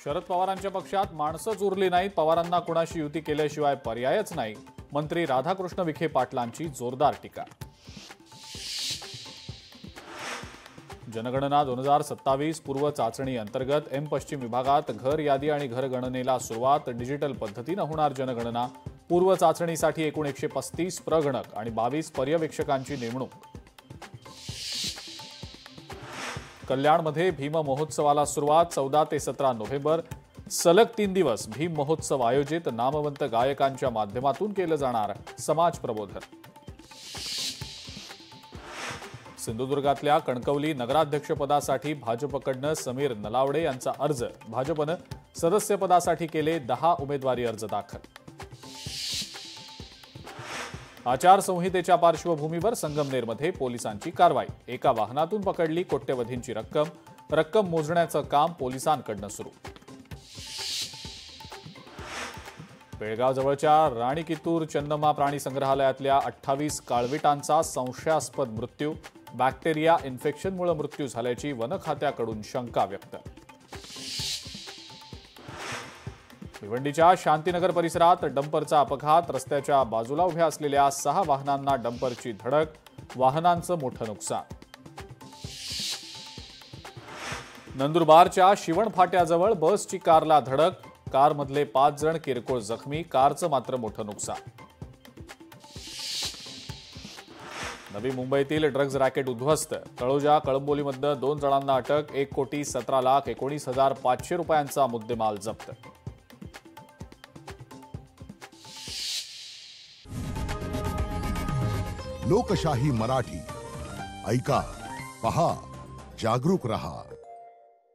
शरद पवारांच्या पक्षात माणसंच उरली नाहीत, पवारांना कुणाशी युती केल्याशिवाय पर्यायच नाही. मंत्री राधाकृष्ण विखे पाटलांची जोरदार टीका. जनगणना 2027 पूर्व चाचणी अंतर्गत एम पश्चिम विभागात घर यादी आणि घर गणनेला सुरुवात. डिजिटल पद्धतीनं होणार जनगणना. पूर्व चाचणीसाठी एकूण 135 प्रगणक आणि 22 पर्यवेक्षकांची नेमणूक. कल्याणमध्ये भीम महोत्सवाला सुरुवात. 14 ते 17 नोव्हेंबर सलग 3 दिवस भीम महोत्सव आयोजित. नामवंत गायकांच्या माध्यमातून केलं जाणार समाज प्रबोधन. सिंधुदुर्गातल्या कणकवली नगराध्यक्षपदासाठी भाजपकडनं समीर नलावडे यांचा अर्ज. भाजपनं सदस्यपदासाठी केले 10 उमेदवारी अर्ज दाखल. आचारसंहितेच्या पार्श्वभूमीवर संगमनेरमध्ये पोलिसांची कारवाई. एका वाहनातून पकडली कोट्यवधींची रक्कम. रक्कम मोजण्याचं काम पोलिसांकडनं सुरू. बेळगावजवळच्या राणी कित्तूर चन्नम्मा प्राणी संग्रहालयातल्या 28 काळविटांचा संशयास्पद मृत्यू. बॅक्टेरिया इन्फेक्शनमुळे मृत्यू झाल्याची वन खात्याकडून शंका व्यक्त. भिवंडीच्या शांतीनगर परिसरात डंपरचा अपघात. रस्त्याच्या बाजूला उभ्या असलेल्या 6 वाहनांना डंपरची धडक. वाहनांचं मोठं नुकसान. नंदुरबारच्या शिवण फाट्याजवळ बसची कारला धडक. कारमधले 5 जण किरकोळ जखमी. कारचं मात्र मोठं नुकसान. नवी मुंबईतील ड्रग्ज रॅकेट उद्ध्वस्त. तळोजा कळंबोलीमधनं 2 जणांना अटक. 1,17,19,500 रुपयांचा मुद्देमाल जप्त. लोकशाही मराठी ऐका, पहा, जागरूक रहा.